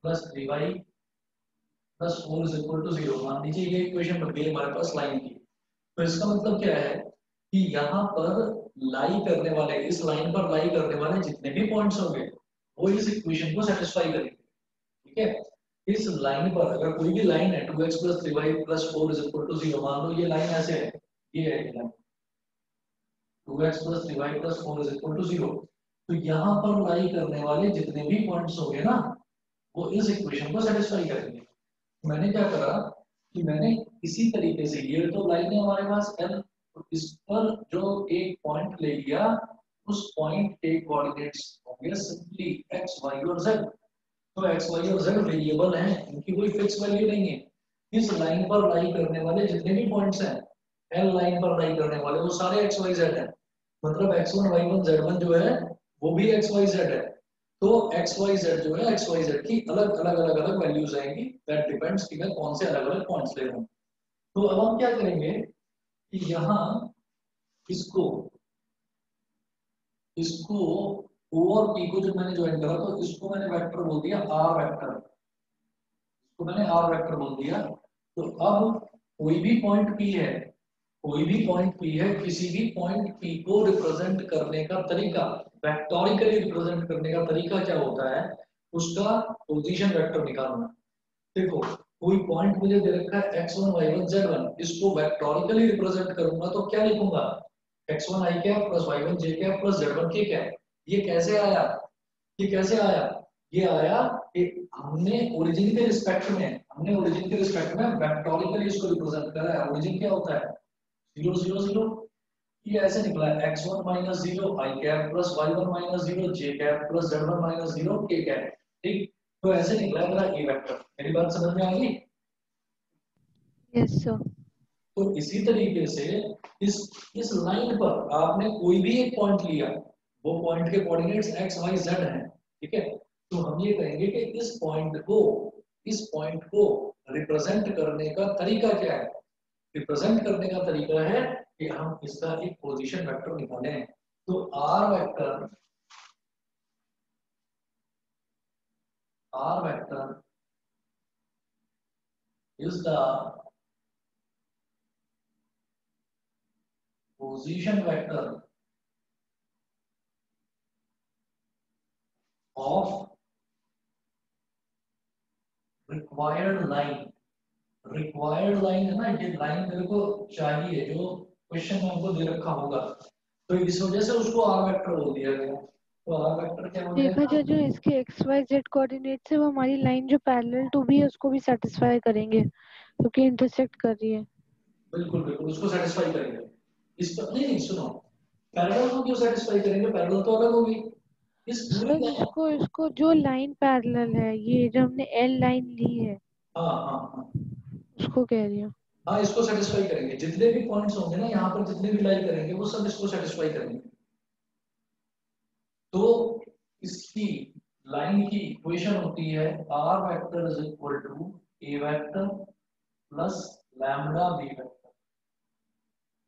plus 3y plus 4 is equal to 0। मान लीजिए ये इक्वेशन बन गई हमारे पास लाइन की। तो इसका मतलब क्या है कि यहाँ पर लाई करने वाले, इस लाइन पर लाई करने वाले जितने भी पॉइंट्स होंगे वो इस इक्वेशन को सेटिस्फाई करेंगे। ठीक है, इस लाइन पर अगर कोई भी लाइन है 2x plus 3y plus 4 is equal to 0, मान लो ये लाइन ऐसे है, ये है line 2x plus 3y plus 4 is equal to 0, तो यहाँ पर लाई करने वाले जितने भी पॉइंट्स होंगे ना, वो इस इक्वेशन को सेटिस्फाई करेंगे। मैंने क्या करा कि मैंने इसी तरीके से, ये तो लाइन है हमारे पास L, तो इस पर जो एक पॉइंट ले लिया, उस पॉइंट के कोऑर्डिनेट्स होंगे सिंपली x y और z। तो x y और z वेरिएबल हैं, इनकी कोई फिक्स वैल्यू नहीं है। इस लाइन पर लाई करने वाले जितने भी पॉइंट्स हैं, L लाइन पर लाई करने वाले, वो सारे x y z हैं। मतलब x1 y1 z1 जो है वो भी x y z है। तो एक्स वाई जेड जो है, एक्स वाई जेड की अलग अलग अलग अलग वैल्यूज आएंगी, दैट डिपेंड्स कि मैं कौन से अलग अलग पॉइंट्स ले रहा हूँ। तो अब हम क्या करेंगे कि यहाँ इसको इसको ओ और पी को जब मैंने ज्वाइन करा, तो इसको मैंने वेक्टर बोल दिया आर वेक्टर, इसको मैंने आर वेक्टर बोल दिया। तो अब कोई भी पॉइंट पी है, कोई भी पॉइंट पी है, किसी भी पॉइंट पी को रिप्रेजेंट करने का तरीका, वेक्टोरिकली रिप्रेजेंट करने का तरीका क्या होता है, उसका पोजीशन वेक्टर निकालना। देखो कोई पॉइंट मुझे दे रखा है x1 y1 z1, इसको वेक्टोरिकली रिप्रेजेंट करूंगा तो क्या लिखूंगा, x1 i cap plus y1 j cap plus z1 k cap. ये कैसे आया, ये कैसे आया, ये आया कि हमने ओरिजिन के रिस्पेक्ट में वेक्टोरिकली इसको रिप्रेजेंट करा है। ओरिजिन क्या होता है 0 0 0, ये ऐसे निकला है x1 minus 0 i cap plus y1 minus 0 j cap plus z1 minus 0 k cap. ठीक, तो ऐसे निकला है मेरा ए वेक्टर। मेरी बात समझ में आ गई? Yes sir. तो इसी तरीके से इस लाइन पर आपने कोई भी एक पॉइंट लिया, वो पॉइंट के कोऑर्डिनेट्स x y z हैं, ठीक है। तो हम ये कहेंगे कि इस पॉइंट को रिप्रेजेंट करने का तरीका क्या है। रिप्रेजेंट करने का तरीका है कि हम इसका एक पोजीशन वेक्टर निकालें। तो r vector is the position vector of required line। Required line है ना, ये लाइन मेरे को चाहिए जो क्वेश्चन में हमको दे रखा होगा, तो इस वजह से उसको आर वेक्टर बोल दिया गया। तो आर वेक्टर क्या हो देखा जाएगा, जाए जो इसके एक्स वाई जेड कोऑर्डिनेट्स है वो हमारी लाइन जो पैरेलल टू भी है उसको भी सेटिस्फाई करेंगे क्योंकि इंटरसेक्ट कर रही है। बिल्कुल बिल्कुल उसको सेटिस्फाई करेंगे। इस पर नहीं नहीं सुनो, पैरेलल को क्यों सेटिस्फाई करेंगे, पैरेलल तो अलग होगी इस पूरी सर लाइन। इसको इसको जो लाइन पैरेलल है ये जो हमने एल लाइन ली है हाँ हाँ हाँ उसको कह रही हूँ। हाँ, इसको सेटिस्फाई करेंगे। जितने भी पॉइंट्स होंगे ना यहाँ पर, जितने भी लाई करेंगे वो सब इसको सेटिस्फाई करेंगे। तो इसकी लाइन की इक्वेशन होती है r vector is equal to a vector plus lambda b vector.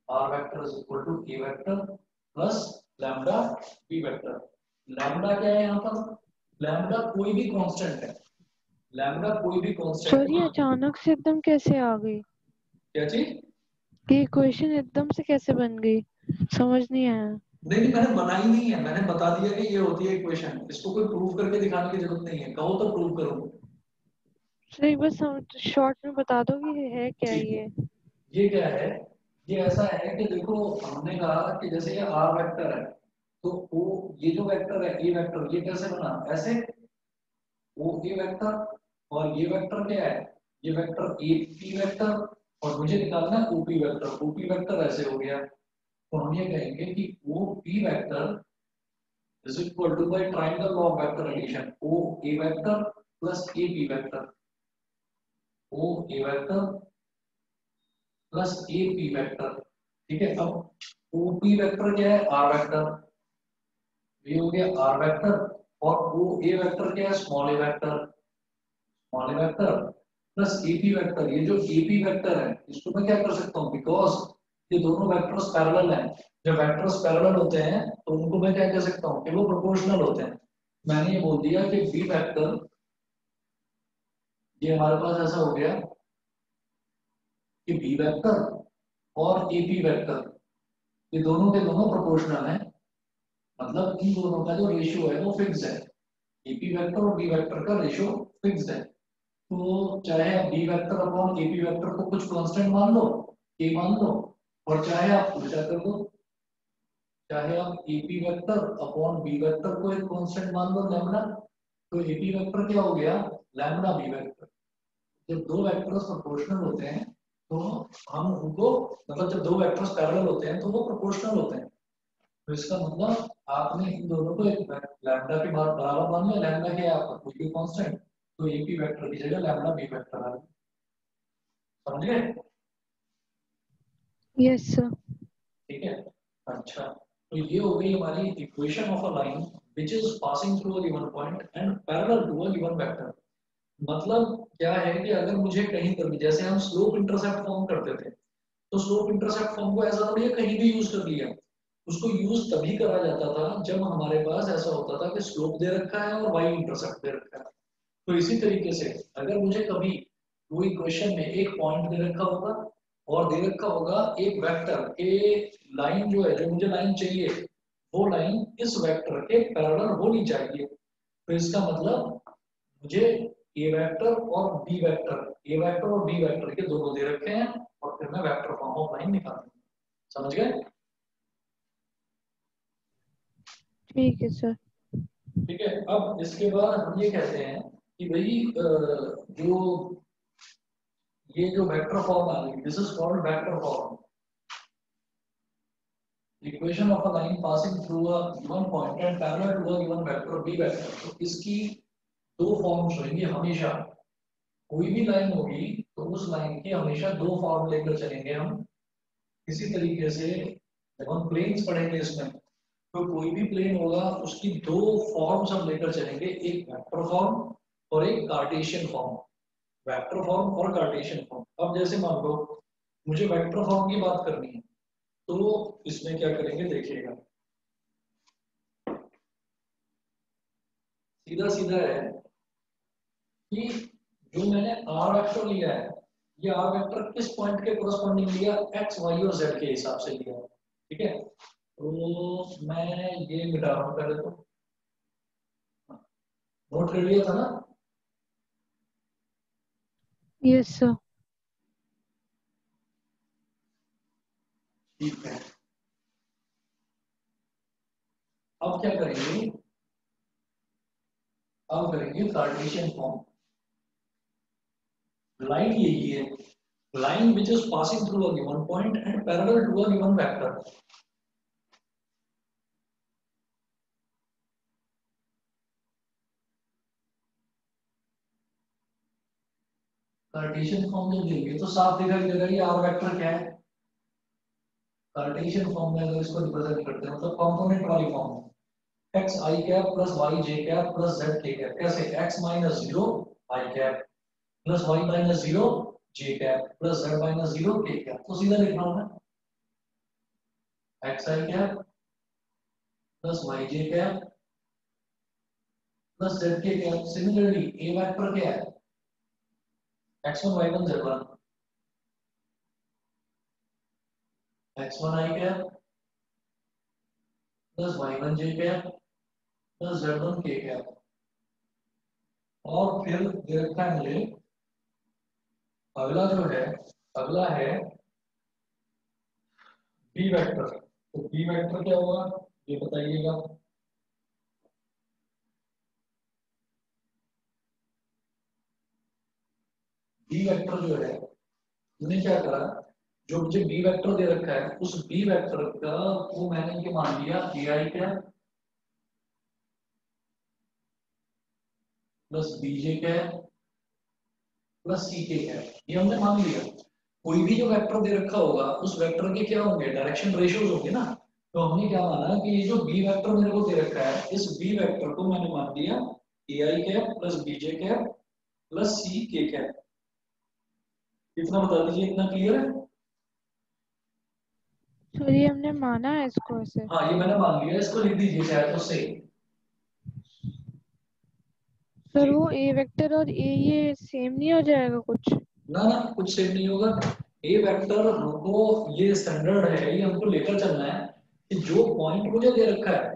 R vector is equal to a vector plus lambda b vector. Lambda क्या है यहाँ पर, लैम्डा कोई भी कांस्टेंट है, लैम्डा कोई भी कांस्टेंट। सर ये अचानक से एकदम कैसे आ गई, क्या चीज, ये इक्वेशन एकदम से कैसे बन गई, समझ नहीं आया। नहीं नहीं मैंने बनाई नहीं है, मैंने बता दिया कि ये होती है इक्वेशन। इसको कोई प्रूव करके दिखाने की जरूरत नहीं है, कहो तो प्रूव करो। सर एक बार शॉर्ट में बता दो कि ये है क्या जी, ये। ये क्या है, ये ऐसा है कि देखो हमने कहा कि जैसे ये आर वेक्टर है, तो वो ये जो वेक्टर है ए वेक्टर, ये कैसे बना, ऐसे ओ ए वेक्टर, और ये वेक्टर क्या है, ये वेक्टर ए पी वेक्टर, और मुझे निकालना है ओपी वेक्टर। ओपी वेक्टर ऐसे हो गया। तो हम ये कहेंगे कि O P vector is equal to by triangle law of vector addition O A vector plus A P vector. O A vector plus A P vector, ठीक है। अब ओ पी वेक्टर क्या है, आर वेक्टर, ये हो गया आर वेक्टर, और ओ A vector क्या है, स्मॉल ए वेक्टर, स्मॉल ए वेक्टर प्लस एपी वेक्टर। ये जो एपी वेक्टर है इसको मैं क्या कर सकता हूँ, बिकॉज ये दोनों वेक्टर्स पैरेलल हैं, जब वेक्टर्स पैरेलल होते हैं तो उनको मैं क्या कह सकता हूँ कि वो प्रोपोर्शनल होते हैं। मैंने ये बोल दिया कि बी वेक्टर, ये हमारे पास ऐसा हो गया कि बी वेक्टर और एपी वेक्टर ये दोनों के दोनों प्रोपोर्शनल हैं, मतलब इन दोनों का जो रेशियो है वो फिक्स है। एपी वेक्टर और बी वेक्टर का रेशियो फिक्स है। तो चाहे आप b vector upon AP vector को कुछ कांस्टेंट मान लो, ए मान लो, और चाहे आप उल्टा कर दो, चाहे आप AP vector upon b vector को एक कांस्टेंट मान लो लैम्डा, तो एपी वेक्टर क्या हो गया, लैम्डा बी वेक्टर। जब दो वेक्टर्स प्रोपोर्शनल होते हैं तो हम उनको, मतलब जब दो वेक्टर्स पैरेलल होते हैं तो वो प्रोपोर्शनल होते हैं। तो इसका मतलब आपने इन दोनों को एक लैम्डा के बाद बराबर मान लिया। लैम्डा क्या है आपका, कोई भी कांस्टेंट, तो एपी वेक्टर की जगह लैम्डा बी वेक्टर आ गया। समझ गए? Yes sir. ठीक है। अच्छा, तो ये हो गई हमारी equation of a line which is passing through a given point and parallel to a given vector. मतलब क्या है कि अगर मुझे कहीं पर भी, जैसे हम स्लोप इंटरसेप्ट फॉर्म करते थे, तो स्लोप इंटरसेप्ट फॉर्म को ऐसा थोड़ी है कहीं भी यूज कर लिया। उसको यूज तभी करा जाता था जब हमारे पास ऐसा होता था कि स्लोप दे रखा है और वाई इंटरसेप्ट दे रखा है। तो इसी तरीके से अगर मुझे कभी कोई क्वेश्चन में एक पॉइंट दे रखा होगा और दे रखा होगा एक वेक्टर, ए लाइन जो है, जो मुझे लाइन चाहिए वो लाइन इस वेक्टर के पैरेलल होनी चाहिए। तो इसका मतलब मुझे ए वेक्टर और बी वेक्टर के दोनों दे रखे हैं और फिर मैं वेक्टर फॉर्म ऑफ लाइन निकालूंगा। समझ गए? ठीक है सर। ठीक है, अब इसके बाद हम ये कहते हैं कि भाई जो ये जो वेक्टर फॉर्म आ गई, this is called vector form. Equation of a line passing through a given point and parallel to a given vector b vector. तो इसकी दो फॉर्म्स होंगे हमेशा। कोई भी लाइन होगी तो उस लाइन के हमेशा दो फॉर्म लेकर चलेंगे हम। इसी तरीके से जब हम प्लेन्स पढ़ेंगे इसमें, तो कोई भी प्लेन होगा उसकी दो फॉर्म्स हम लेकर चलेंगे, एक वेक्टर फॉर्म और एक कार्टेशियन फॉर्म। वेक्टर फॉर्म और कार्टेशियन फॉर्म। अब जैसे मान लो मुझे वेक्टर फॉर्म की बात करनी है, तो इसमें क्या करेंगे देखिएगा, सीधा सीधा है कि जो मैंने आर वेक्टर लिया है, ये आर वेक्टर किस पॉइंट के कोरस्पॉन्डिंग लिया, एक्स वाई और जेड के हिसाब से लिया। ठीक है, तो मैं ये मिटा रहा हूं पहले तो, नोट कर लिया था ना? Yes sir. ठीक है, अब क्या करेंगे, अब करेंगे कार्टेशियन फॉर्म। लाइन यही है, line which is passing through a given point and parallel to a given vector। Cartesian form में देंगे तो साफ दिखाई देगा ये आर वेक्टर क्या है। कार्टेशियन फॉर्म में अगर इसको रिप्रेजेंट करते हैं मतलब कंपोनेंट वाली form, x i cap plus y j cap plus z k cap. कैसे, x minus zero i cap plus y minus zero j cap plus z minus zero k cap. तो सीधा लिख रहा हूं मैं, x i cap plus y j cap plus z k cap. Similarly a vector क्या है, x1 y1 z1, x1 i cap plus y1 j cap plus z1 k cap. और फिर दे रखा है मुझे अगला जो है, अगला है बी वेक्टर। तो बी वेक्टर क्या होगा ये बताइएगा। बी वेक्टर जो है, मैंने क्या करा, जो मुझे बी वेक्टर दे रखा है उस बी वेक्टर का वो मैंने ये मान लिया ए आई कैप प्लस बीजे कैप प्लस सी के कैप, ये हमने मान लिया। कोई भी जो वेक्टर दे रखा होगा उस वेक्टर के क्या होंगे, डायरेक्शन रेशियोज होंगे ना। तो हमने क्या माना कि ये जो बी वेक्टर मेरे को दे रखा है, इस बी वेक्टर को मैंने मान लिया ए आई कैप प्लस बीजे कैप प्लस सी के कैप। इतना बता दीजिए, इतना क्लियर है? सर ये हमने माना है इसको ऐसे। हाँ ये मैंने मान लिया, इसको लिख दीजिए चाहे तो सही। सर वो ए वेक्टर और ए ये सेम नहीं हो जाएगा कुछ? ना ना कुछ सेम नहीं होगा। ए वेक्टर हमको, ये स्टैंडर्ड है, ये हमको लेकर चलना है कि जो पॉइंट मुझे दे रखा है,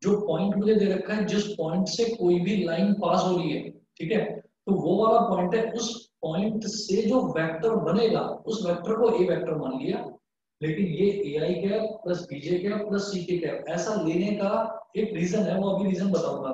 जो पॉइंट मुझे दे रखा है, जिस पॉइंट से कोई भी लाइन पास हो रही है, ठीक है, तो वो वाला पॉइंट है, उस पॉइंट से जो वेक्टर बनेगा उस वेक्टर को ए वेक्टर मान लिया। लेकिन ये ए आई कैप प्लस बीजे कैप प्लस सी के कैप ऐसा लेने का एक रीजन है, वो अभी रीजन बताऊंगा।